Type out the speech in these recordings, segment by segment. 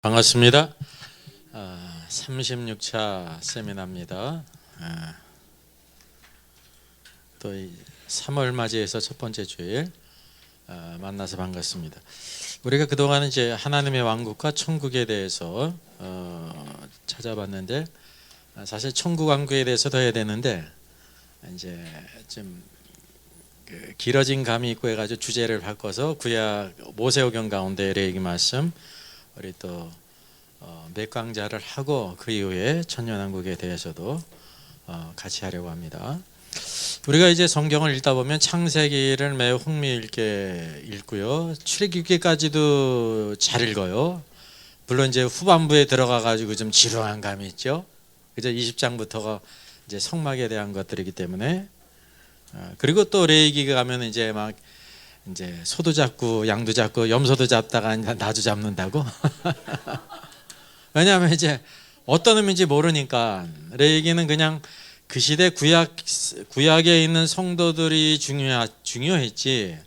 반갑습니다. 36차 세미나입니다. 또 3월 맞이해서 첫 번째 주일 만나서 반갑습니다. 우리가 그동안 이제 하나님의 왕국과 천국에 대해서 찾아봤는데, 사실 천국 왕국에 대해서 더 해야 되는데 이제 좀 길어진 감이 있고 해가지고 주제를 바꿔서 구약 모세오경 가운데 레위기 말씀 우리 또 맥강자를 하고 그 이후에 천년왕국에 대해서도 같이 하려고 합니다. 우리가 이제 성경을 읽다 보면 창세기를 매우 흥미있게 읽고요, 출애굽기까지도 잘 읽어요. 물론 이제 후반부에 들어가 가지고 좀 지루한 감이 있죠. 그죠? 20장부터가 이제 성막에 대한 것들이기 때문에. 그리고 또 레위기가 가면 이제 막 이제 소도 잡고 양도 잡고 염소도 잡다가 나도 잡는다고. 왜냐하면 이제 어떤 의미인지 모르니까. 레위기는 그냥 그 시대 구약에 있는 성도들이 중요했지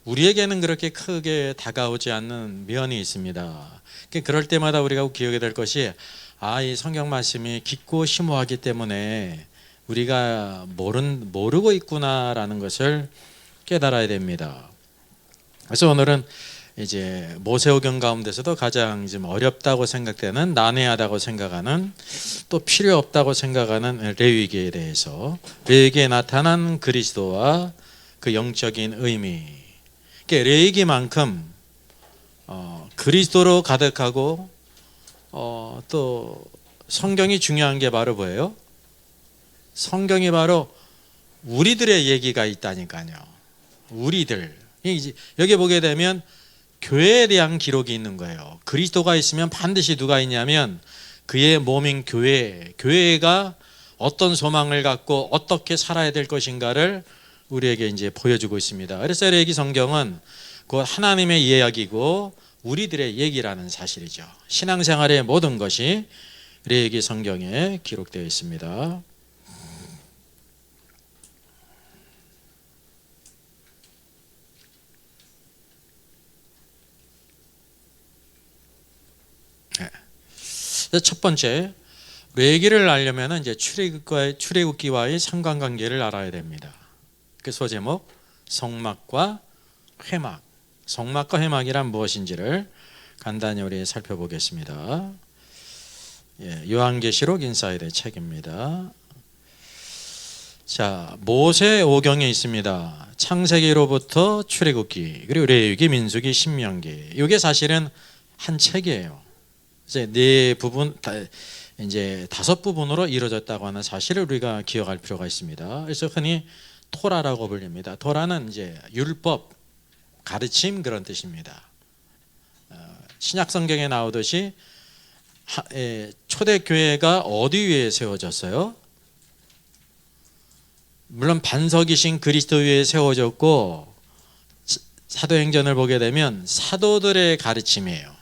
우리에게는 그렇게 크게 다가오지 않는 면이 있습니다. 그럴 때마다 우리가 기억해야 될 것이, 이 성경 말씀이 깊고 심오하기 때문에 우리가 모르고 있구나라는 것을 깨달아야 됩니다. 그래서 오늘은 이제 모세오경 가운데서도 가장 좀 어렵다고 생각되는, 난해하다고 생각하는, 또 필요 없다고 생각하는 레위기에 대해서, 레위기에 나타난 그리스도와 그 영적인 의미. 레위기만큼 그리스도로 가득하고 또 성경이 중요한 게 바로 뭐예요? 성경이 바로 우리들의 얘기가 있다니까요. 우리들, 여기 보게 되면 교회에 대한 기록이 있는 거예요. 그리스도가 있으면 반드시 누가 있냐면 그의 몸인 교회가 어떤 소망을 갖고 어떻게 살아야 될 것인가를 우리에게 이제 보여주고 있습니다. 그래서 레위기 성경은 곧 하나님의 이야기고 우리들의 얘기라는 사실이죠. 신앙생활의 모든 것이 레위기 성경에 기록되어 있습니다. 첫 번째, 레위기를 알려면 이제 출애굽기와의 상관관계를 알아야 됩니다. 그 소제목, 성막과 회막. 성막과 회막이란 무엇인지를 간단히 우리 살펴보겠습니다. 요한계시록 인사이드의 책입니다. 자, 모세오경에 있습니다. 창세기로부터 출애굽기, 그리고 레위기, 민수기, 신명기. 이게 사실은 한 책이에요. 이제 네 부분, 이제 5부분으로 이루어졌다고 하는 사실을 우리가 기억할 필요가 있습니다. 그래서 흔히 토라라고 불립니다. 토라는 이제 율법, 가르침, 그런 뜻입니다. 신약 성경에 나오듯이 초대교회가 어디 위에 세워졌어요? 물론 반석이신 그리스도 위에 세워졌고, 사도행전을 보게 되면 사도들의 가르침이에요.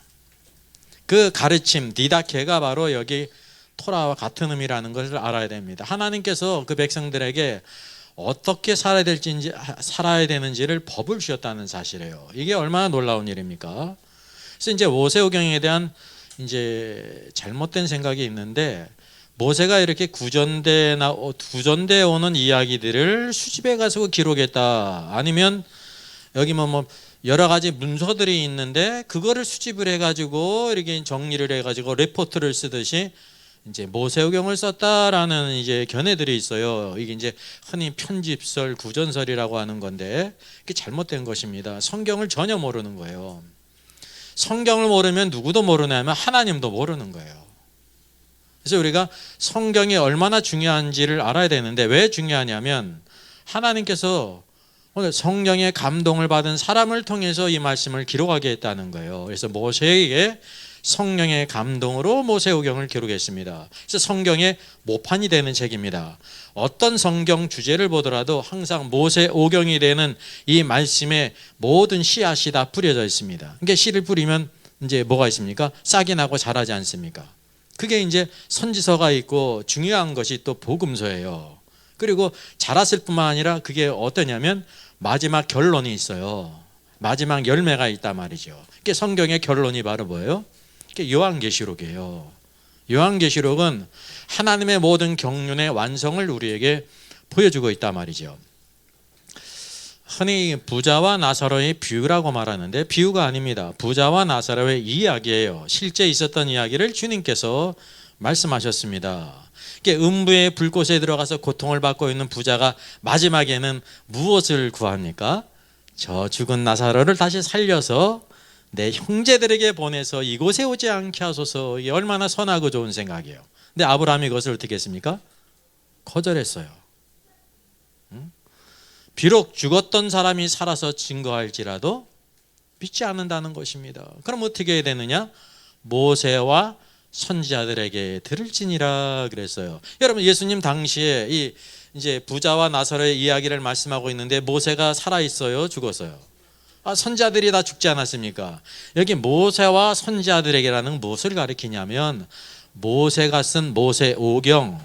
그 가르침, 디다케가 바로 여기 토라와 같은 의미라는 것을 알아야 됩니다. 하나님께서 그 백성들에게 어떻게 살아야 되는지를 법을 주셨다는 사실이에요. 이게 얼마나 놀라운 일입니까? 그래서 이제 모세오경에 대한 이제 잘못된 생각이 있는데, 모세가 이렇게 구전되어 오는 이야기들을 수집해 가지고 기록했다, 아니면 여기 뭐 여러 가지 문서들이 있는데 그거를 수집을 해가지고 이렇게 정리를 해가지고 레포트를 쓰듯이 이제 모세오경을 썼다라는 이제 견해들이 있어요. 이게 이제 흔히 편집설, 구전설이라고 하는 건데, 이게 잘못된 것입니다. 성경을 전혀 모르는 거예요. 성경을 모르면 누구도 모르냐면 하나님도 모르는 거예요. 그래서 우리가 성경이 얼마나 중요한지를 알아야 되는데, 왜 중요하냐면 하나님께서 성령의 감동을 받은 사람을 통해서 이 말씀을 기록하게 했다는 거예요. 그래서 모세에게 성령의 감동으로 모세오경을 기록했습니다. 그래서 성경의 모판이 되는 책입니다. 어떤 성경 주제를 보더라도 항상 모세오경이 되는 이 말씀에 모든 씨앗이 다 뿌려져 있습니다. 그러니까 씨를 뿌리면 이제 뭐가 있습니까? 싹이 나고 자라지 않습니까? 그게 이제 선지서가 있고, 중요한 것이 또 복음서예요. 그리고 자랐을 뿐만 아니라 그게 어떠냐면 마지막 결론이 있어요. 마지막 열매가 있단 말이죠. 그게 성경의 결론이 바로 뭐예요? 그게 요한계시록이에요. 요한계시록은 하나님의 모든 경륜의 완성을 우리에게 보여주고 있단 말이죠. 흔히 부자와 나사로의 비유라고 말하는데 비유가 아닙니다. 부자와 나사로의 이야기예요. 실제 있었던 이야기를 주님께서 말씀하셨습니다. 음부의 불꽃에 들어가서 고통을 받고 있는 부자가 마지막에는 무엇을 구합니까? 저 죽은 나사로를 다시 살려서 내 형제들에게 보내서 이곳에 오지 않게 하소서. 이게 얼마나 선하고 좋은 생각이에요. 근데 아브라함이 그것을 어떻게 했습니까? 거절했어요. 비록 죽었던 사람이 살아서 증거할지라도 믿지 않는다는 것입니다. 그럼 어떻게 해야 되느냐? 모세와 선지자들에게 들을지니라 그랬어요. 여러분, 예수님 당시에 이제 부자와 나사로의 이야기를 말씀하고 있는데 모세가 살아 있어요, 죽었어요? 선지자들이 다 죽지 않았습니까? 여기 모세와 선지자들에게라는 무엇을 가리키냐면 모세가 쓴 모세오경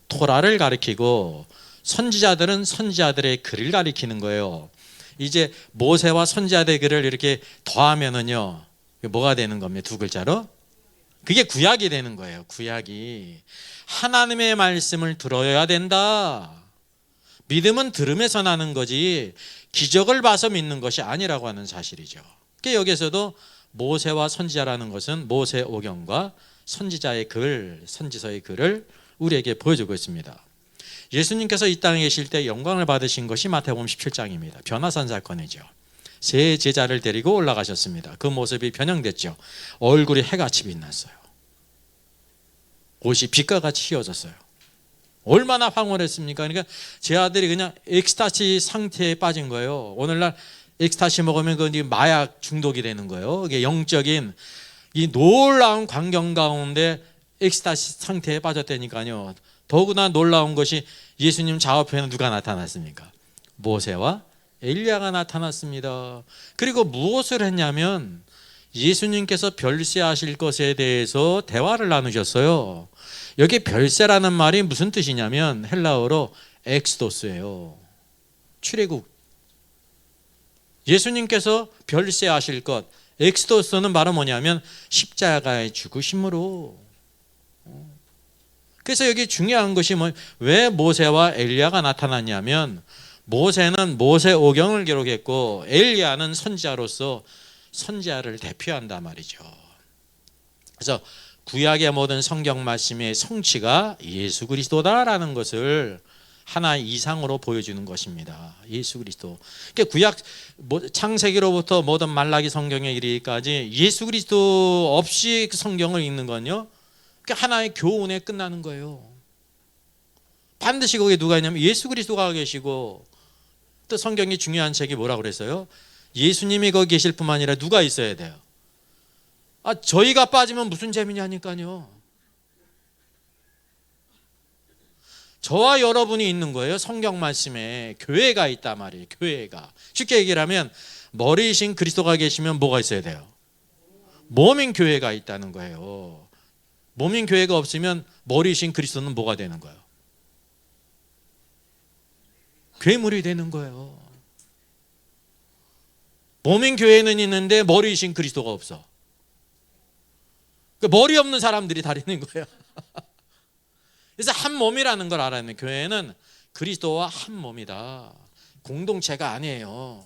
토라를 가리키고 선지자들은 선지자들의 글을 가리키는 거예요. 이제 모세와 선지자들의 글을 이렇게 더하면은요, 뭐가 되는 겁니까? 두 글자로? 그게 구약이 되는 거예요. 구약이. 하나님의 말씀을 들어야 된다. 믿음은 들음에서 나는 거지 기적을 봐서 믿는 것이 아니라고 하는 사실이죠. 그러니까 여기서도 모세와 선지자라는 것은 모세오경과 선지자의 글, 선지서의 글을 우리에게 보여주고 있습니다. 예수님께서 이 땅에 계실 때 영광을 받으신 것이 마태복음 17장입니다. 변화산 사건이죠. 세 제자를 데리고 올라가셨습니다. 그 모습이 변형됐죠. 얼굴이 해같이 빛났어요. 옷이 빛과 같이 휘어졌어요. 얼마나 황홀했습니까? 그러니까 제 아들이 그냥 엑스타시 상태에 빠진 거예요. 오늘날 엑스타시 먹으면 그 마약 중독이 되는 거예요. 이게 영적인 이 놀라운 광경 가운데 엑스타시 상태에 빠졌다니까요. 더구나 놀라운 것이 예수님 좌우편에 누가 나타났습니까? 모세와 엘리야가 나타났습니다. 그리고 무엇을 했냐면 예수님께서 별세하실 것에 대해서 대화를 나누셨어요. 여기 별세라는 말이 무슨 뜻이냐면 헬라어로 엑스도스예요. 출애굽. 예수님께서 별세하실 것, 엑스도스는 바로 뭐냐면 십자가의 죽으심으로. 그래서 여기 중요한 것이 왜 모세와 엘리야가 나타났냐면 모세는 모세오경을 기록했고 엘리야는 선지자로서 선지자를 대표한단 말이죠. 그래서 구약의 모든 성경 말씀의 성취가 예수 그리스도다라는 것을 하나 이상으로 보여주는 것입니다. 예수 그리스도. 그러니까 구약 창세기로부터 모든 말라기 성경에 이르기까지 예수 그리스도 없이 그 성경을 읽는 건요, 그러니까 하나의 교훈에 끝나는 거예요. 반드시 거기에 누가 있냐면 예수 그리스도가 계시고, 또 성경이 중요한 책이 뭐라고 그랬어요? 예수님이 거기 계실 뿐만 아니라 누가 있어야 돼요? 저희가 빠지면 무슨 재미냐니까요. 저와 여러분이 있는 거예요. 성경 말씀에 교회가 있단 말이에요. 교회가. 쉽게 얘기를 하면 머리이신 그리스도가 계시면 뭐가 있어야 돼요? 몸인 교회가 있다는 거예요. 몸인 교회가 없으면 머리이신 그리스도는 뭐가 되는 거예요? 괴물이 되는 거예요. 몸인 교회는 있는데 머리이신 그리스도가 없어. 머리 없는 사람들이 다니는 거예요. 그래서 한 몸이라는 걸 알아야 돼요. 교회는 그리스도와 한 몸이다. 공동체가 아니에요.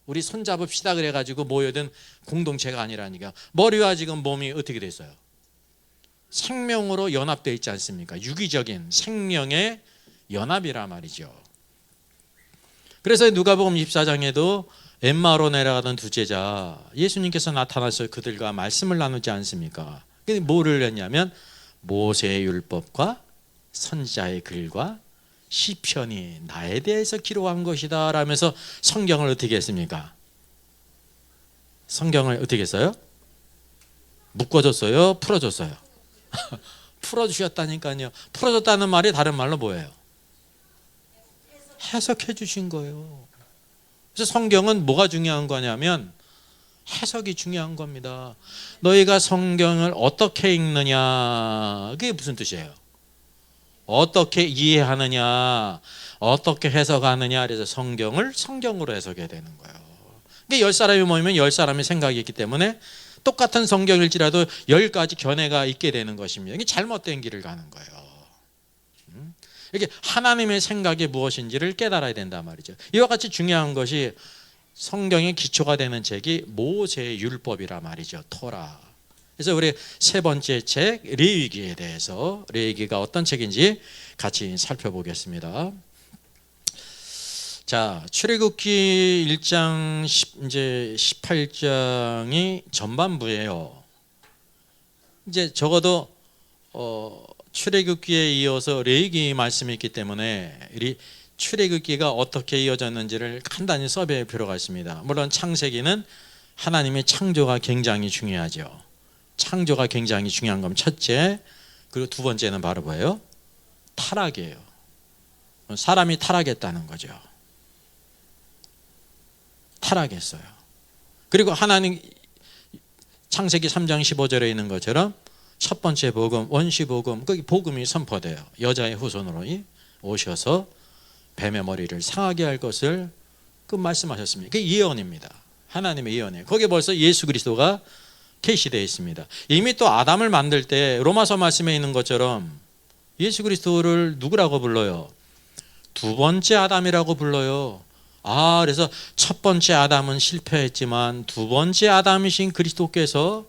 우리 손잡읍시다 그래가지고 모여든 공동체가 아니라니까. 머리와 지금 몸이 어떻게 됐어요? 생명으로 연합되어 있지 않습니까? 유기적인 생명의 연합이라 말이죠. 그래서 누가복음 24장에도 엠마오로 내려가던 두 제자, 예수님께서 나타나서 그들과 말씀을 나누지 않습니까? 근데 뭐를 했냐면 모세의 율법과 선지자의 글과 시편이 나에 대해서 기록한 것이다 라면서 성경을 어떻게 했습니까? 성경을 어떻게 했어요? 묶어줬어요? 풀어줬어요? 풀어주셨다니까요. 풀어줬다는 말이 다른 말로 뭐예요? 해석해 주신 거예요. 그래서 성경은 뭐가 중요한 거냐면 해석이 중요한 겁니다. 너희가 성경을 어떻게 읽느냐, 그게 무슨 뜻이에요? 어떻게 이해하느냐, 어떻게 해석하느냐. 그래서 성경을 성경으로 해석해야 되는 거예요. 그러니까 10사람이 모이면 10사람의 생각이 있기 때문에 똑같은 성경일지라도 10가지 견해가 있게 되는 것입니다. 이게 잘못된 길을 가는 거예요. 이게 하나님의 생각이 무엇인지를 깨달아야 된단 말이죠. 이와 같이 중요한 것이 성경의 기초가 되는 책이 모세의 율법이라 말이죠. 토라. 그래서 우리 세 번째 책 레위기에 대해서, 레위기가 어떤 책인지 같이 살펴보겠습니다. 자, 출애굽기 1장 이제 18장이 전반부예요. 이제 적어도 출애굽기에 이어서 레위기 말씀이 있기 때문에 이 출애굽기가 어떻게 이어졌는지를 간단히 써볼 필요가 있습니다. 물론 창세기는 하나님의 창조가 굉장히 중요하죠. 창조가 굉장히 중요한 건 첫째, 그리고 두 번째는 바로 뭐예요? 타락이에요. 사람이 타락했다는 거죠. 타락했어요. 그리고 하나님 창세기 3장 15절에 있는 것처럼 첫 번째 복음, 원시복음, 거기 복음이 선포돼요. 여자의 후손으로 오셔서 뱀의 머리를 상하게 할 것을 그 말씀하셨습니다. 그게 예언입니다. 하나님의 예언이에요. 거기에 벌써 예수 그리스도가 계시되어 있습니다. 이미 또 아담을 만들 때 로마서 말씀에 있는 것처럼 예수 그리스도를 누구라고 불러요? 두 번째 아담이라고 불러요. 그래서 첫 번째 아담은 실패했지만 두 번째 아담이신 그리스도께서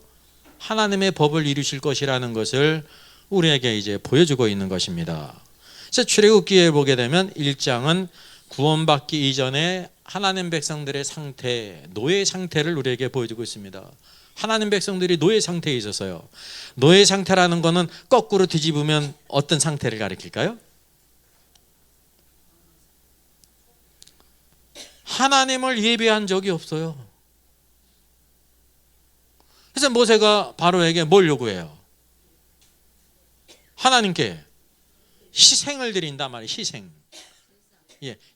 하나님의 법을 이루실 것이라는 것을 우리에게 이제 보여주고 있는 것입니다. 그래서 출애굽기에 보게 되면 1장은 구원받기 이전에 하나님 백성들의 상태, 노예 상태를 우리에게 보여주고 있습니다. 하나님 백성들이 노예 상태에 있었어요. 노예 상태라는 것은 거꾸로 뒤집으면 어떤 상태를 가리킬까요? 하나님을 예배한 적이 없어요. 그래서 모세가 바로에게 뭘 요구해요? 하나님께 희생을 드린단 말이에요. 희생.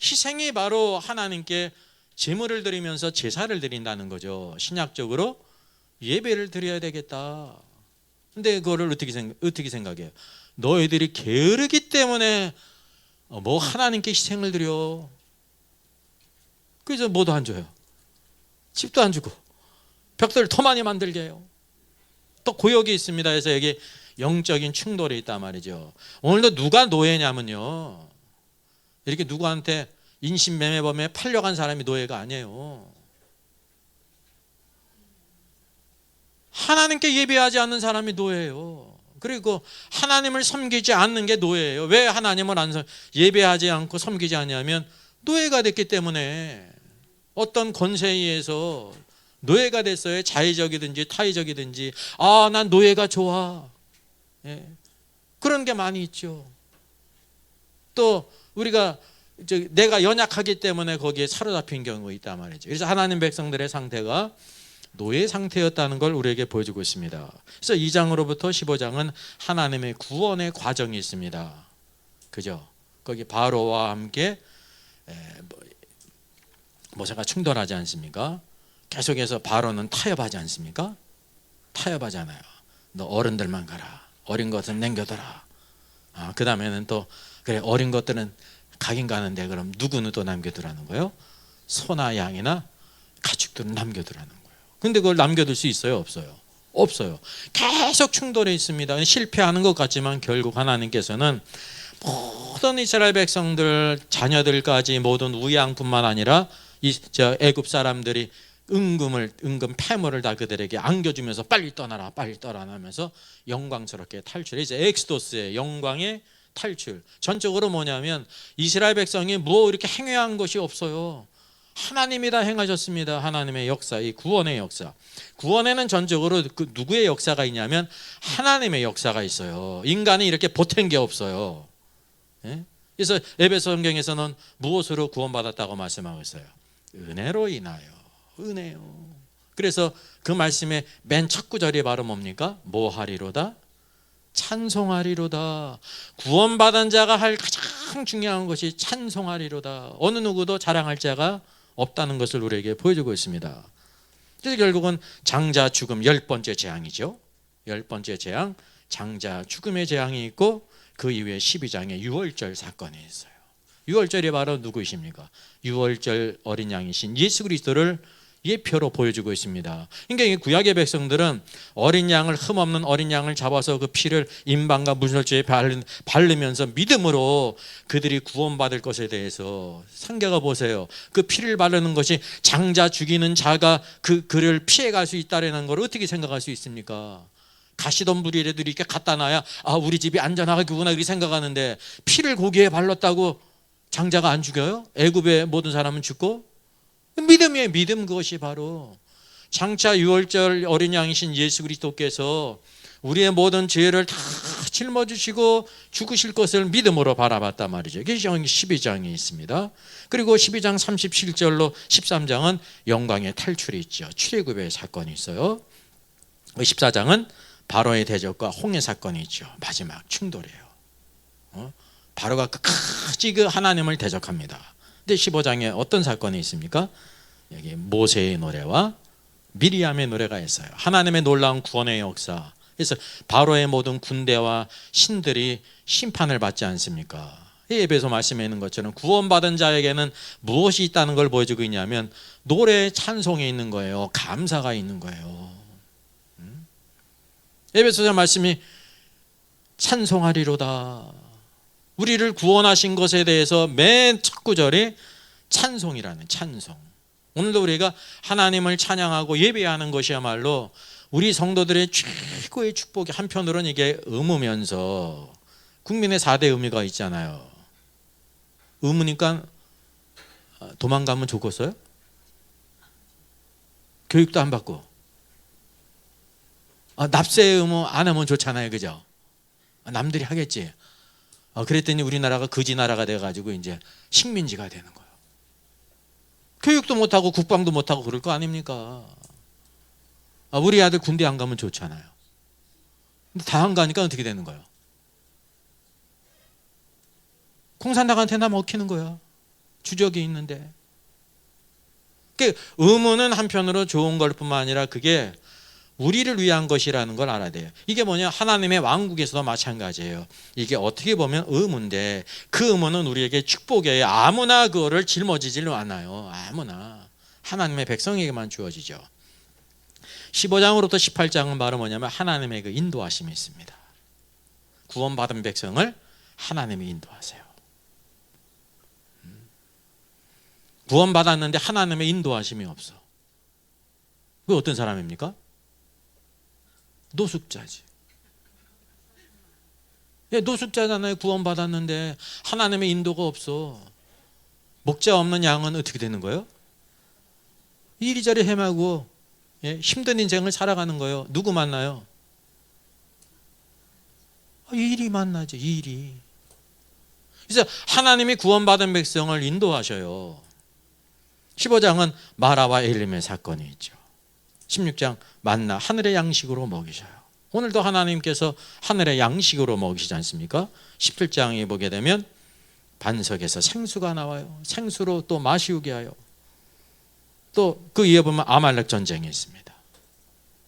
희생이 바로 하나님께 제물을 드리면서 제사를 드린다는 거죠. 신약적으로 예배를 드려야 되겠다. 근데 그거를 어떻게 생각해요? 너희들이 게으르기 때문에 뭐 하나님께 희생을 드려. 그래서 뭐도 안 줘요. 집도 안 주고 벽돌을 더 많이 만들게 해요. 또 고역이 있습니다. 그래서 여기 영적인 충돌이 있단 말이죠. 오늘도 누가 노예냐면요, 이렇게 누구한테 인신매매범에 팔려간 사람이 노예가 아니에요. 하나님께 예배하지 않는 사람이 노예예요. 그리고 하나님을 섬기지 않는 게 노예예요. 왜 하나님을 예배하지 않고 섬기지 않냐면 노예가 됐기 때문에 어떤 권세에 의해서 노예가 됐어요. 자의적이든지 타의적이든지. 난 노예가 좋아. 그런 게 많이 있죠. 또 우리가 내가 연약하기 때문에 거기에 사로잡힌 경우가 있단 말이죠. 그래서 하나님 백성들의 상태가 노예 상태였다는 걸 우리에게 보여주고 있습니다. 그래서 2장으로부터 15장은 하나님의 구원의 과정이 있습니다. 그죠? 거기 바로와 함께 모세가 충돌하지 않습니까? 계속해서 바로는 타협하지 않습니까? 타협하잖아요. 너 어른들만 가라. 어린 것은 남겨둬라. 그 다음에는 또 그래, 어린 것들은 가긴 가는데 그럼 누구는 또 남겨두라는 거예요? 소나 양이나 가축들은 남겨두라는 거예요. 근데 그걸 남겨둘 수 있어요? 없어요? 없어요. 계속 충돌해 있습니다. 실패하는 것 같지만 결국 하나님께서는 모든 이스라엘 백성들 자녀들까지 모든 우양뿐만 아니라 애굽 사람들이 은금 폐물을 다 그들에게 안겨주면서 빨리 떠나라 하면서 영광스럽게 탈출해. 이제 엑스도스의 영광의 탈출. 전적으로 뭐냐면 이스라엘 백성이 뭐 이렇게 행해한 것이 없어요. 하나님이 다 행하셨습니다. 하나님의 역사, 이 구원의 역사. 구원에는 전적으로 누구의 역사가 있냐면 하나님의 역사가 있어요. 인간이 이렇게 보탠 게 없어요. 그래서 에베소 성경에서는 무엇으로 구원받았다고 말씀하고 있어요? 은혜로 인하여. 은혜요. 그래서 그 말씀의 맨 첫 구절이 바로 뭡니까? 뭐 하리로다? 찬송하리로다. 구원받은 자가 할 가장 중요한 것이 찬송하리로다. 어느 누구도 자랑할 자가 없다는 것을 우리에게 보여주고 있습니다. 그래서 결국은 장자 죽음 10번째 재앙이죠. 10번째 재앙, 장자 죽음의 재앙이 있고 그 이후에 12장에 유월절 사건이 있어요. 유월절이 바로 누구이십니까? 유월절 어린 양이신 예수 그리스도를 예표로 보여주고 있습니다. 그러니까 이 구약의 백성들은 어린 양을, 흠없는 어린 양을 잡아서 그 피를 임방과 문설주에 바르면서 믿음으로 그들이 구원받을 것에 대해서, 상계가 보세요. 그 피를 바르는 것이 장자 죽이는 자가 그를 피해갈 수 있다는 걸 어떻게 생각할 수 있습니까? 가시덤불이라도 이렇게 갖다 놔야 우리 집이 안전하구나 이렇게 생각하는데, 피를 고기에 발랐다고 장자가 안 죽여요? 애굽의 모든 사람은 죽고? 믿음이에요. 믿음. 그것이 바로 장차 유월절 어린 양이신 예수 그리스도께서 우리의 모든 죄를 다 짊어지시고 죽으실 것을 믿음으로 바라봤단 말이죠. 그게 12장에 있습니다. 그리고 12장 37절로 13장은 영광의 탈출이 있죠. 출애굽의 사건이 있어요. 14장은 바로의 대적과 홍해 사건이 있죠. 마지막 충돌이에요. 바로가 끝까지 그 하나님을 대적합니다. 근데 15장에 어떤 사건이 있습니까? 여기 모세의 노래와 미리암의 노래가 있어요. 하나님의 놀라운 구원의 역사. 그래서 바로의 모든 군대와 신들이 심판을 받지 않습니까? 에베소 말씀에 있는 것처럼 구원받은 자에게는 무엇이 있다는 걸 보여주고 있냐면 노래, 찬송이 있는 거예요. 감사가 있는 거예요. 에베소서 말씀이 찬송하리로다. 우리를 구원하신 것에 대해서 맨 첫 구절이 찬송이라는, 찬송. 오늘도 우리가 하나님을 찬양하고 예배하는 것이야말로 우리 성도들의 최고의 축복이, 한편으로는 이게 의무면서 국민의 4대 의무가 있잖아요. 의무니까 도망가면 좋겠어요? 교육도 안 받고. 납세 의무 안 하면 좋잖아요. 그죠? 남들이 하겠지. 그랬더니 우리나라가 거지 나라가 돼가지고 이제 식민지가 되는 거예요. 교육도 못하고 국방도 못하고 그럴 거 아닙니까? 우리 아들 군대 안 가면 좋잖아요. 근데 다 안 가니까 어떻게 되는 거예요? 공산당한테 나 먹히는 거야. 주적이 있는데. 의무는 한편으로 좋은 걸 뿐만 아니라 그게 우리를 위한 것이라는 걸 알아야 돼요. 이게 뭐냐? 하나님의 왕국에서도 마찬가지예요. 이게 어떻게 보면 의무인데 그 의무는 우리에게 축복이에요. 아무나 그거를 짊어지질 않아요. 아무나. 하나님의 백성에게만 주어지죠. 15장으로부터 18장은 바로 뭐냐면 하나님의 그 인도하심이 있습니다. 구원받은 백성을 하나님이 인도하세요. 구원받았는데 하나님의 인도하심이 없어. 그 어떤 사람입니까? 노숙자지. 노숙자잖아요. 구원받았는데 하나님의 인도가 없어. 목자 없는 양은 어떻게 되는 거예요? 이리저리 헤매고 힘든 인생을 살아가는 거예요. 누구 만나요? 일이 만나죠. 일이. 그래서 하나님이 구원받은 백성을 인도하셔요. 15장은 마라와 엘림의 사건이 있죠. 16장 만나 하늘의 양식으로 먹이셔요. 오늘도 하나님께서 하늘의 양식으로 먹이시지 않습니까? 17장에 보게 되면 반석에서 생수가 나와요. 생수로 또 마시우게 하여. 또 그 위에 보면 아말렉 전쟁이 있습니다.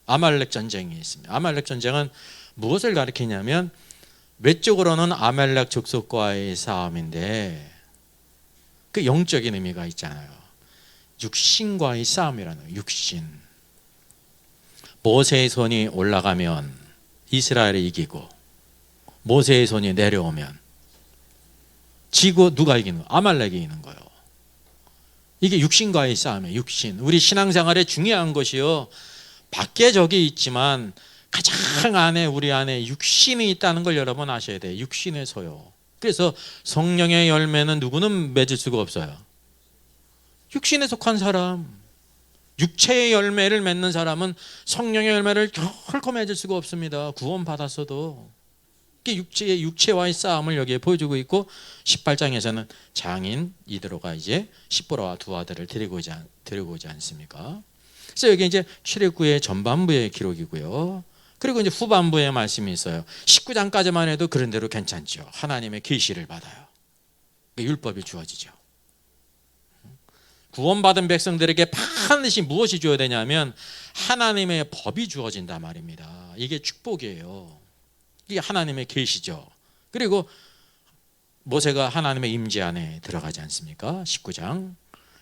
아말렉 전쟁이 있습니다. 아말렉 전쟁은 무엇을 가리키냐면 외적으로는 아말렉 족속과의 싸움인데 그 영적인 의미가 있잖아요. 육신과의 싸움이라는 거예요. 육신. 모세의 손이 올라가면 이스라엘이 이기고 모세의 손이 내려오면 지고 누가 이기는 거예요? 아말렉이 이기는 거예요. 이게 육신과의 싸움이에요. 육신. 우리 신앙생활에 중요한 것이요. 밖에 적이 있지만 가장 안에 우리 안에 육신이 있다는 걸 여러분 아셔야 돼요. 육신의 소요. 그래서 성령의 열매는 누구는 맺을 수가 없어요. 육신에 속한 사람. 육체의 열매를 맺는 사람은 성령의 열매를 결코 맺을 수가 없습니다. 구원받았어도. 육체와의 싸움을 여기에 보여주고 있고 18장에서는 장인 이드로가 이제 십보라와 두 아들을 데리고 오지 않습니까? 그래서 여기 이제 출애굽의 전반부의 기록이고요. 그리고 이제 후반부의 말씀이 있어요. 19장까지만 해도 그런 대로 괜찮죠. 하나님의 계시를 받아요. 율법이 주어지죠. 구원받은 백성들에게 반드시 무엇이 주어야 되냐면 하나님의 법이 주어진단 말입니다. 이게 축복이에요. 이게 하나님의 계시죠. 그리고 모세가 하나님의 임재 안에 들어가지 않습니까? 19장.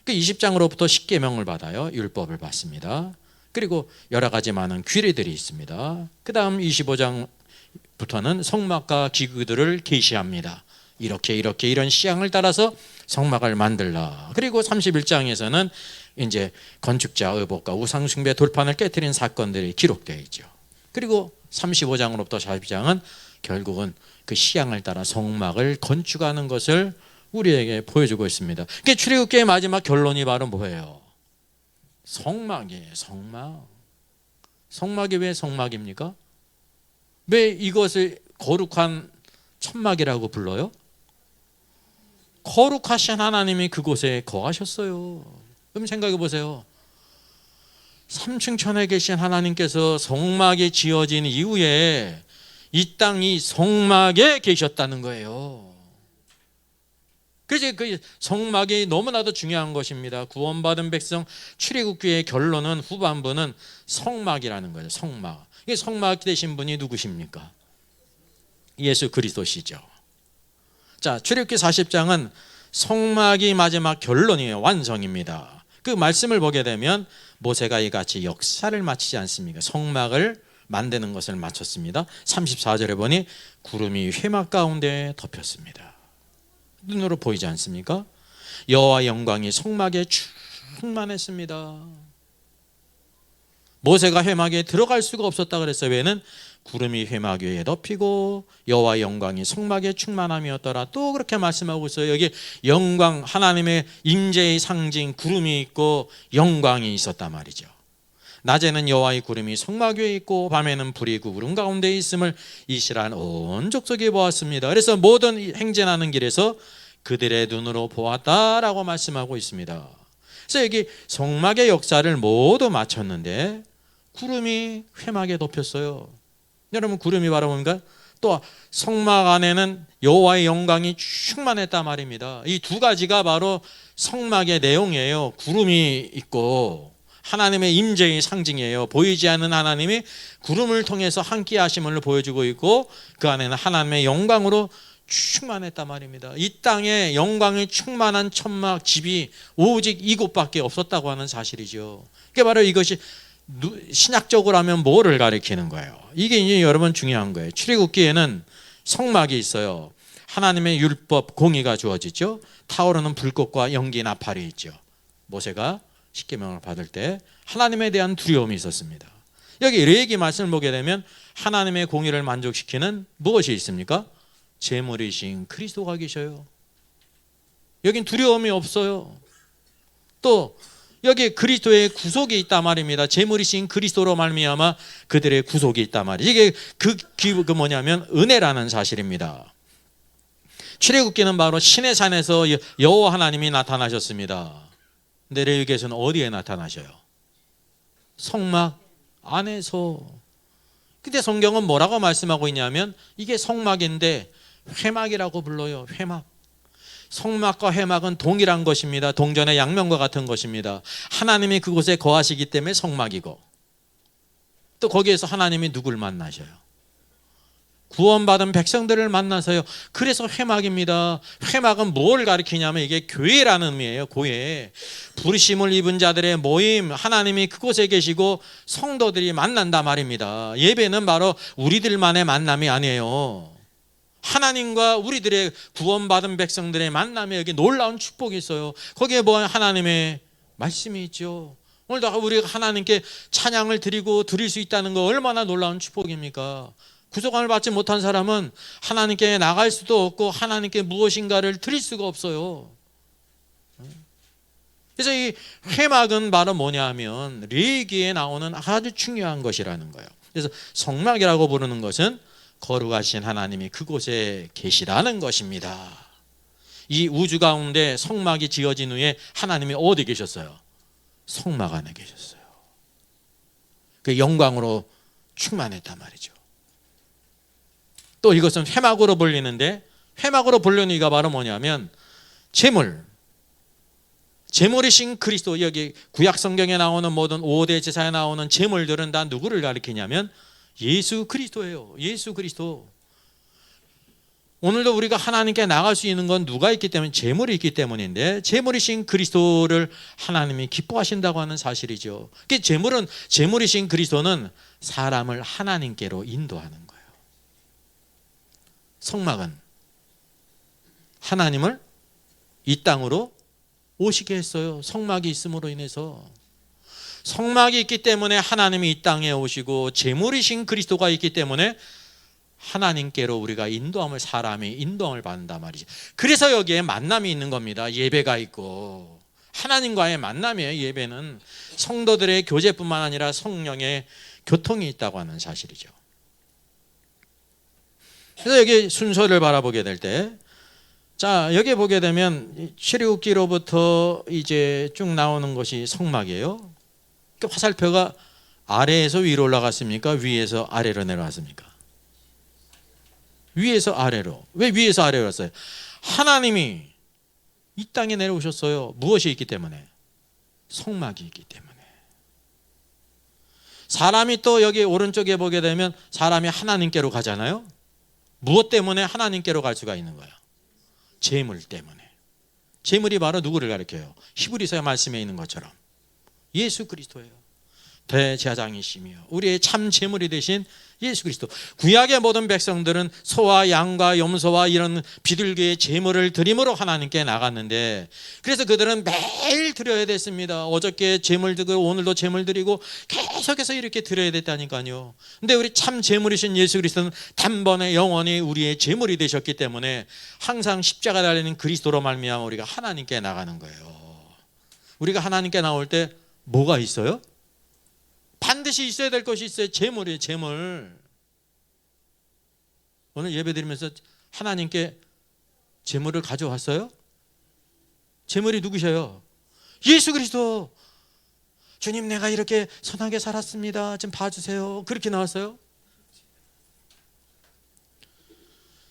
그 20장으로부터 십계명을 받아요. 율법을 받습니다. 그리고 여러 가지 많은 규례들이 있습니다. 그 다음 25장부터는 성막과 기구들을 계시합니다. 이렇게 이런 시향을 따라서 성막을 만들라. 그리고 31장에서는 이제 건축자 의복과 우상숭배 돌판을 깨뜨린 사건들이 기록되어 있죠. 그리고 35장으로부터 40장은 결국은 그 시향을 따라 성막을 건축하는 것을 우리에게 보여주고 있습니다. 그게 출애굽기의 마지막 결론이 바로 뭐예요? 성막이에요. 성막이 왜 성막입니까? 왜 이것을 거룩한 천막이라고 불러요? 거룩하신 하나님이 그곳에 거하셨어요. 그럼 생각해 보세요. 삼층천에 계신 하나님께서 성막이 지어진 이후에 이 땅이 성막에 계셨다는 거예요. 그래서 그 성막이 너무나도 중요한 것입니다. 구원받은 백성 출애굽기의 결론은 후반부는 성막이라는 거예요. 성막. 이게 성막 되신 분이 누구십니까? 예수 그리스도시죠. 자, 출애굽기 40장은 성막이 마지막 결론이에요. 완성입니다. 그 말씀을 보게 되면 모세가 이같이 역사를 마치지 않습니까? 성막을 만드는 것을 마쳤습니다. 34절에 보니 구름이 회막 가운데 덮였습니다. 눈으로 보이지 않습니까? 여호와의 영광이 성막에 충만했습니다. 모세가 회막에 들어갈 수가 없었다 그랬어요. 왜는 구름이 회막 위에 덮이고 여호와의 영광이 성막에 충만함이었더라. 또 그렇게 말씀하고 있어요. 여기 영광, 하나님의 임재의 상징 구름이 있고 영광이 있었단 말이죠. 낮에는 여호와의 구름이 성막 위에 있고 밤에는 불이 그 구름 가운데 있음을 이스라엘 온 족속이 보았습니다. 그래서 모든 행진하는 길에서 그들의 눈으로 보았다라고 말씀하고 있습니다. 그래서 여기 성막의 역사를 모두 마쳤는데 구름이 회막에 덮였어요. 여러분, 구름이 바로 뭔가? 또 성막 안에는 여호와의 영광이 충만했단 말입니다. 이 두 가지가 바로 성막의 내용이에요. 구름이 있고 하나님의 임재의 상징이에요. 보이지 않는 하나님이 구름을 통해서 함께 하심을 보여주고 있고 그 안에는 하나님의 영광으로 충만했단 말입니다. 이 땅에 영광이 충만한 천막 집이 오직 이곳밖에 없었다고 하는 사실이죠. 그게 바로 이것이 신약적으로 하면 뭐를 가리키는 거예요? 이게 이제 여러분 중요한 거예요. 출애굽기에는 성막이 있어요. 하나님의 율법, 공의가 주어지죠. 타오르는 불꽃과 연기 나팔이 있죠. 모세가 십계명을 받을 때 하나님에 대한 두려움이 있었습니다. 여기 레위기 말씀을 보게 되면 하나님의 공의를 만족시키는 무엇이 있습니까? 제물이신 그리스도가 계셔요. 여긴 두려움이 없어요. 또 여기 그리스도의 구속이 있단 말입니다. 제물이신 그리스도로 말미암아 그들의 구속이 있단 말이에요. 이게 그 뭐냐면 은혜라는 사실입니다. 출애굽기는 바로 신의 산에서 여호와 하나님이 나타나셨습니다. 근데 레위기에서는 어디에 나타나셔요? 성막 안에서. 근데 성경은 뭐라고 말씀하고 있냐면 이게 성막인데 회막이라고 불러요. 회막. 성막과 회막은 동일한 것입니다. 동전의 양면과 같은 것입니다. 하나님이 그곳에 거하시기 때문에 성막이고 또 거기에서 하나님이 누굴 만나셔요? 구원받은 백성들을 만나서요. 그래서 회막입니다. 회막은 뭘 가리키냐면 이게 교회라는 의미예요. 교회. 부르심을 입은 자들의 모임, 하나님이 그곳에 계시고 성도들이 만난다 말입니다. 예배는 바로 우리들만의 만남이 아니에요. 하나님과 우리들의 구원받은 백성들의 만남에 여기 놀라운 축복이 있어요. 거기에 뭐 하나님의 말씀이 있죠. 오늘도 우리가 하나님께 찬양을 드릴 수 있다는 거 얼마나 놀라운 축복입니까? 구속함을 받지 못한 사람은 하나님께 나갈 수도 없고 하나님께 무엇인가를 드릴 수가 없어요. 그래서 이 회막은 바로 뭐냐 하면 레위기에 나오는 아주 중요한 것이라는 거예요. 그래서 성막이라고 부르는 것은 거룩하신 하나님이 그곳에 계시라는 것입니다. 이 우주 가운데 성막이 지어진 후에 하나님이 어디 계셨어요? 성막 안에 계셨어요. 그 영광으로 충만했단 말이죠. 또 이것은 회막으로 불리는데 회막으로 불리는 이유가 바로 뭐냐면 제물이신 그리스도. 여기 구약 성경에 나오는 모든 5대 제사에 나오는 제물들은 다 누구를 가리키냐면 예수 그리스도예요. 예수 그리스도. 오늘도 우리가 하나님께 나갈 수 있는 건 누가 있기 때문에? 재물이 있기 때문인데, 재물이신 그리스도를 하나님이 기뻐하신다고 하는 사실이죠. 재물이신 그리스도는 사람을 하나님께로 인도하는 거예요. 성막은 하나님을 이 땅으로 오시게 했어요. 성막이 있음으로 인해서. 성막이 있기 때문에 하나님이 이 땅에 오시고, 재물이신 그리스도가 있기 때문에 하나님께로 우리가 사람이 인도함을 받는단 말이죠. 그래서 여기에 만남이 있는 겁니다. 예배가 있고, 하나님과의 만남이에요. 예배는 성도들의 교제뿐만 아니라 성령의 교통이 있다고 하는 사실이죠. 그래서 여기 순서를 바라보게 될 때, 자, 여기 보게 되면 출애굽기로부터 이제 쭉 나오는 것이 성막이에요. 화살표가 아래에서 위로 올라갔습니까? 위에서 아래로 내려왔습니까? 위에서 아래로. 왜 위에서 아래로 왔어요? 하나님이 이 땅에 내려오셨어요. 무엇이 있기 때문에? 성막이 있기 때문에. 사람이 또 여기 오른쪽에 보게 되면 사람이 하나님께로 가잖아요. 무엇 때문에 하나님께로 갈 수가 있는 거예요? 재물 때문에. 재물이 바로 누구를 가리켜요? 히브리서 말씀에 있는 것처럼 예수 그리스도예요. 대제사장이시며 우리의 참 재물이 되신 예수 그리스도. 구약의 모든 백성들은 소와 양과 염소와 이런 비둘기의 제물을 드림으로 하나님께 나갔는데, 그래서 그들은 매일 드려야 됐습니다. 어저께 제물 드리고 오늘도 제물 드리고 계속해서 이렇게 드려야 됐다니까요. 근데 우리 참 제물이신 예수 그리스도는 단번에 영원히 우리의 제물이 되셨기 때문에 항상 십자가 달리는 그리스도로 말미암아 우리가 하나님께 나가는 거예요. 우리가 하나님께 나올 때 뭐가 있어요? 반드시 있어야 될 것이 있어요. 재물이에요. 재물. 오늘 예배 드리면서 하나님께 재물을 가져왔어요? 재물이 누구셔요? 예수 그리스도. 주님, 내가 이렇게 선하게 살았습니다. 좀 봐주세요. 그렇게 나왔어요?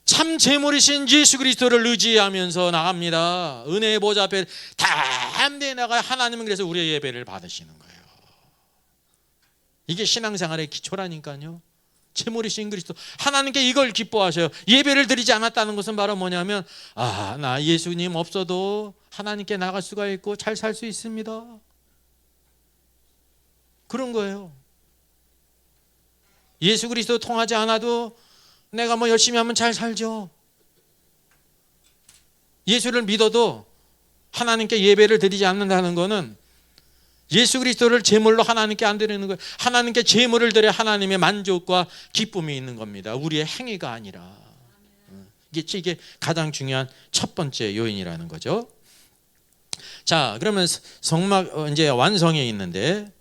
참 재물이신 예수 그리스도를 의지하면서 나갑니다. 은혜의 보좌 앞에 담대히 나가야 하나님은 그래서 우리의 예배를 받으시는 거예요. 이게 신앙생활의 기초라니까요. 재물이신 그리스도. 하나님께 이걸 기뻐하셔요. 예배를 드리지 않았다는 것은 바로 뭐냐면, 나 예수님 없어도 하나님께 나갈 수가 있고 잘 살 수 있습니다. 그런 거예요. 예수 그리스도 통하지 않아도 내가 뭐 열심히 하면 잘 살죠. 예수를 믿어도 하나님께 예배를 드리지 않는다는 것은 예수 그리스도를 제물로 하나님께 안 드리는 거예요. 하나님께 제물을 드려 하나님의 만족과 기쁨이 있는 겁니다. 우리의 행위가 아니라. 이게 가장 중요한 첫 번째 요인이라는 거죠. 자, 그러면 성막 이제 완성에 있는데,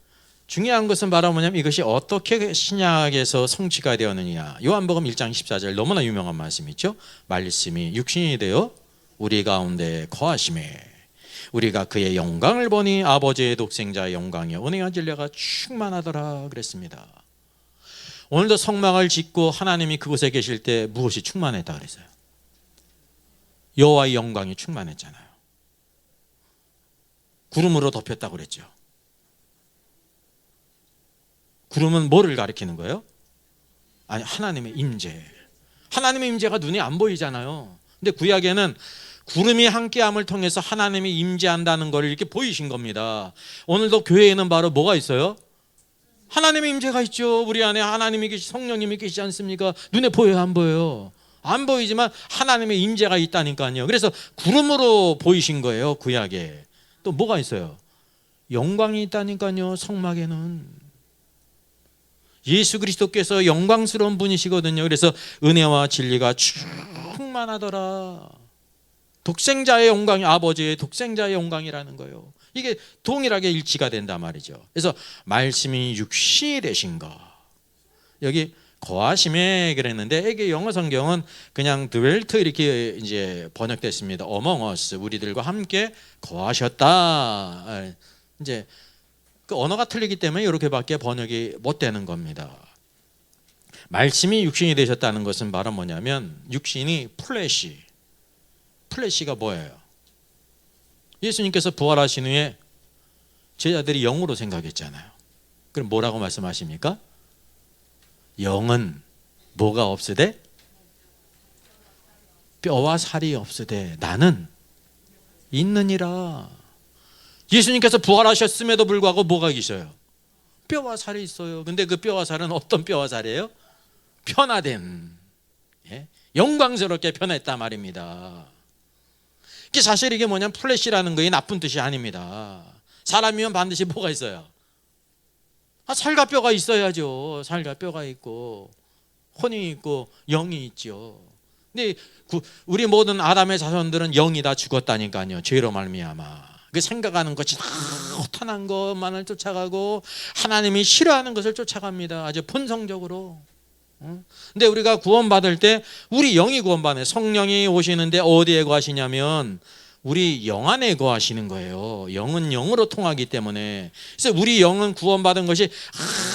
중요한 것은 바로 뭐냐면 이것이 어떻게 신약에서 성취가 되었느냐. 요한복음 1장 14절 너무나 유명한 말씀이 있죠. 말씀이 육신이 되어 우리 가운데 거하심에 우리가 그의 영광을 보니 아버지의 독생자의 영광이요 은혜와 진리가 충만하더라 그랬습니다. 오늘도 성막을 짓고 하나님이 그곳에 계실 때 무엇이 충만했다 그랬어요? 여호와의 영광이 충만했잖아요. 구름으로 덮였다고 그랬죠. 구름은 뭐를 가리키는 거예요? 아니, 하나님의 임재. 하나님의 임재가 눈에 안 보이잖아요. 근데 구약에는 구름이 함께함을 통해서 하나님이 임재한다는 걸 이렇게 보이신 겁니다. 오늘도 교회에는 바로 뭐가 있어요? 하나님의 임재가 있죠. 우리 안에 하나님이 계시, 성령님이 계시지 않습니까? 눈에 보여요, 안 보여요? 안 보이지만 하나님의 임재가 있다니까요. 그래서 구름으로 보이신 거예요, 구약에. 또 뭐가 있어요? 영광이 있다니까요, 성막에는. 예수 그리스도께서 영광스러운 분이시거든요. 그래서 은혜와 진리가 충만하더라. 독생자의 영광이 아버지의 독생자의 영광이라는 거예요. 이게 동일하게 일치가 된단 말이죠. 그래서 말씀이 육신이 되신 것. 여기 거하심에 그랬는데 이게 영어 성경은 그냥 dwelt 이렇게 이제 번역됐습니다. among us, 우리들과 함께 거하셨다. 이제 그 언어가 틀리기 때문에 이렇게밖에 번역이 못 되는 겁니다. 말씀이 육신이 되셨다는 것은 바로 뭐냐면 육신이 플래시가 뭐예요? 예수님께서 부활하신 후에 제자들이 영으로 생각했잖아요. 그럼 뭐라고 말씀하십니까? 영은 뭐가 없으되 뼈와 살이 없으되 나는 있느니라. 예수님께서 부활하셨음에도 불구하고 뭐가 계셔요? 뼈와 살이 있어요. 근데 그 뼈와 살은 어떤 뼈와 살이에요? 변화된, 영광스럽게 변했단 말입니다. 사실 이게 뭐냐면 플래시라는 거이 나쁜 뜻이 아닙니다. 사람이면 반드시 뭐가 있어요? 살과 뼈가 있어야죠. 살과 뼈가 있고 혼이 있고 영이 있죠. 근데 우리 모든 아담의 자손들은 영이 다 죽었다니까요. 죄로 말미암아. 그 생각하는 것이 다 허탄한 것만을 쫓아가고 하나님이 싫어하는 것을 쫓아갑니다. 아주 본성적으로. 근데 우리가 구원받을 때 우리 영이 구원받아요. 성령이 오시는데 어디에 거하시냐면 우리 영 안에 거하시는 거예요. 영은 영으로 통하기 때문에. 그래서 우리 영은 구원받은 것이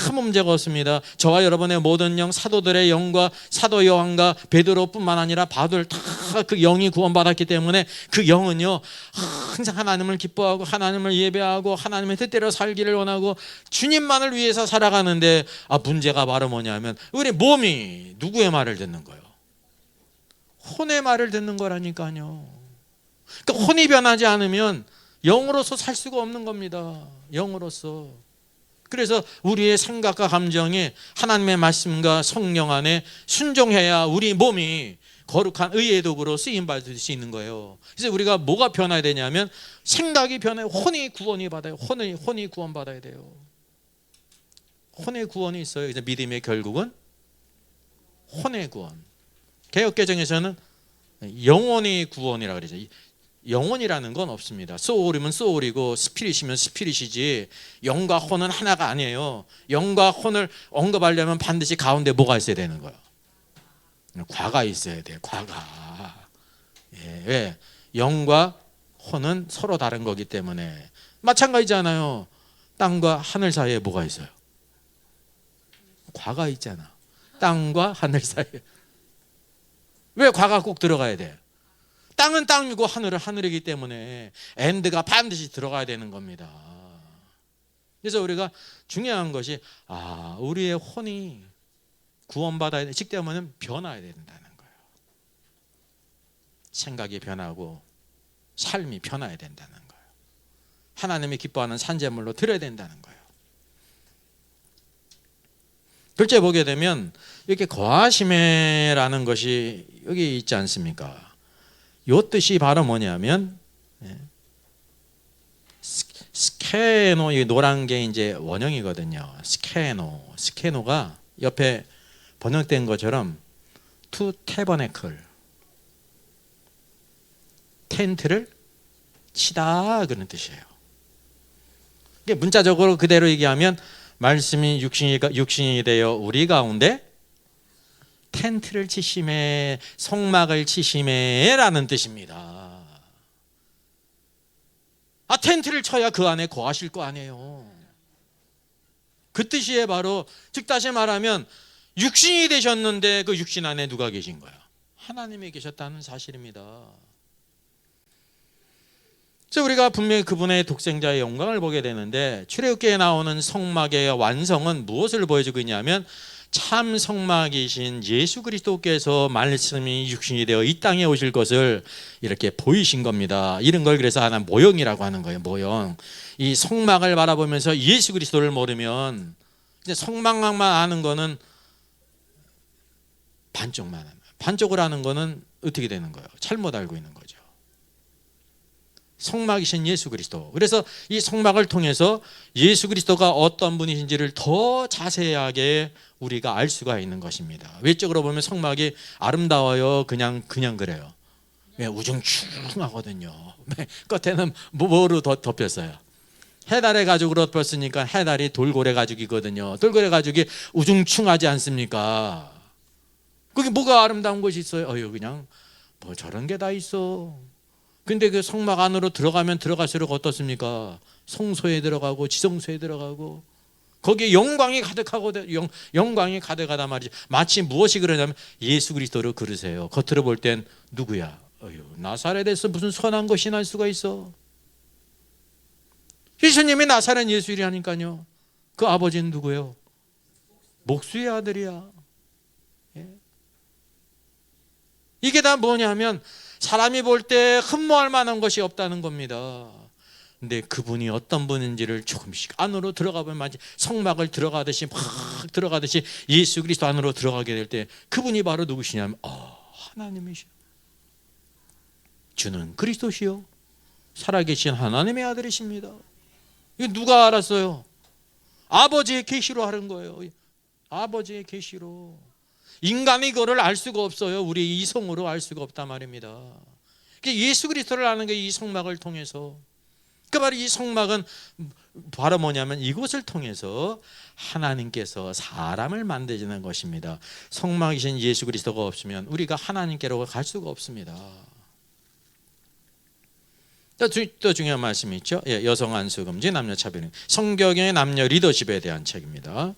아무 문제가 없습니다. 저와 여러분의 모든 영, 사도들의 영과 사도 요한과 베드로뿐만 아니라 바울 다 그 영이 구원받았기 때문에 그 영은요 항상 하나님을 기뻐하고 하나님을 예배하고 하나님의 뜻대로 살기를 원하고 주님만을 위해서 살아가는데, 문제가 바로 뭐냐면 우리 몸이 누구의 말을 듣는 거예요? 혼의 말을 듣는 거라니까요. 그러니까 혼이 변하지 않으면 영으로서 살 수가 없는 겁니다. 영으로서. 그래서 우리의 생각과 감정이 하나님의 말씀과 성령 안에 순종해야 우리 몸이 거룩한 의의 도구로 쓰임받을 수 있는 거예요. 그래서 우리가 뭐가 변해야 되냐면 생각이 변해. 혼이 구원이 받아요. 혼이 구원받아야 돼요. 혼의 구원이 있어요. 이제 믿음의 결국은 혼의 구원. 개역개정에서는 영혼의 구원이라고 그러죠. 영혼이라는 건 없습니다. 소울이면 소울이고 스피릿이면 스피릿이지 영과 혼은 하나가 아니에요. 영과 혼을 언급하려면 반드시 가운데 뭐가 있어야 되는 거예요? 과가 있어야 돼요. 과가. 왜? 영과 혼은 서로 다른 거기 때문에. 마찬가지잖아요. 땅과 하늘 사이에 뭐가 있어요? 과가 있잖아. 땅과 하늘 사이에. 왜 과가 꼭 들어가야 돼? 땅은 땅이고 하늘은 하늘이기 때문에 엔드가 반드시 들어가야 되는 겁니다. 그래서 우리가 중요한 것이 우리의 혼이 구원받아야 돼. 직되면 변화해야 된다는 거예요. 생각이 변하고 삶이 변화해야 된다는 거예요. 하나님이 기뻐하는 산재물로 드려야 된다는 거예요. 글자에 보게 되면 이렇게 거하심에라는 것이 여기 있지 않습니까? 이 뜻이 바로 뭐냐면 스케노, 이 노란 게 이제 원형이거든요. 스케노가 옆에 번역된 것처럼 to tabernacle, 텐트를 치다 그런 뜻이에요. 이게 문자적으로 그대로 얘기하면 말씀이 육신이 되어 우리 가운데 텐트를 치심에, 성막을 치심에 라는 뜻입니다. 텐트를 쳐야 그 안에 거하실 거 아니에요. 그 뜻이에요. 바로 즉 다시 말하면 육신이 되셨는데 그 육신 안에 누가 계신 거야? 하나님이 계셨다는 사실입니다. 그래서 우리가 분명히 그분의 독생자의 영광을 보게 되는데, 출애굽기에 나오는 성막의 완성은 무엇을 보여주고 있냐면 참 성막이신 예수 그리스도께서 말씀이 육신이 되어 이 땅에 오실 것을 이렇게 보이신 겁니다. 이런 걸 그래서 하나 모형이라고 하는 거예요. 모형. 이 성막을 바라보면서 예수 그리스도를 모르면 이제 성막만 아는 거는 반쪽으로 아는 거는 어떻게 되는 거예요? 잘못 알고 있는 거죠. 성막이신 예수 그리스도. 그래서 이 성막을 통해서 예수 그리스도가 어떤 분이신지를 더 자세하게 우리가 알 수가 있는 것입니다. 외적으로 보면 성막이 아름다워요? 그냥 그래요? 우중충하거든요. 끝에는 뭐로 덮였어요? 해달의 가죽으로 덮였으니까 해달이 돌고래 가죽이거든요. 돌고래 가죽이 우중충하지 않습니까? 그게 뭐가 아름다운 것이 있어요? 그냥 뭐 저런 게 다 있어. 근데 그 성막 안으로 들어가면 들어갈수록 어떻습니까? 성소에 들어가고 지성소에 들어가고 거기에 영광이 가득하고 영광이 가득하단 말이죠. 마치 무엇이 그러냐면 예수 그리스도를 그러세요. 겉으로 볼 땐 누구야? 나사렛에서 무슨 선한 것이 날 수가 있어? 예수님이 나사렛 예수이라니까요. 그 아버지는 누구예요? 목수의 아들이야. 이게 이게 다 뭐냐면 사람이 볼 때 흠모할 만한 것이 없다는 겁니다. 근데 그분이 어떤 분인지를 조금씩 안으로 들어가 보면 마치 성막을 들어가듯이 막 들어가듯이 예수 그리스도 안으로 들어가게 될 때 그분이 바로 누구시냐면 하나님이시오. 주는 그리스도시요 살아계신 하나님의 아들이십니다. 이거 누가 알았어요? 아버지의 계시로 하는 거예요. 아버지의 계시로. 인간이 그거를 알 수가 없어요. 우리 이성으로 알 수가 없단 말입니다. 예수 그리스도를 아는 게 이 성막을 통해서. 그 바로 이 성막은 바로 뭐냐면 이곳을 통해서 하나님께서 사람을 만드시는 것입니다. 성막이신 예수 그리스도가 없으면 우리가 하나님께로 갈 수가 없습니다. 또 중요한 말씀이 있죠. 여성 안수 금지, 남녀 차별. 성경의 남녀 리더십에 대한 책입니다.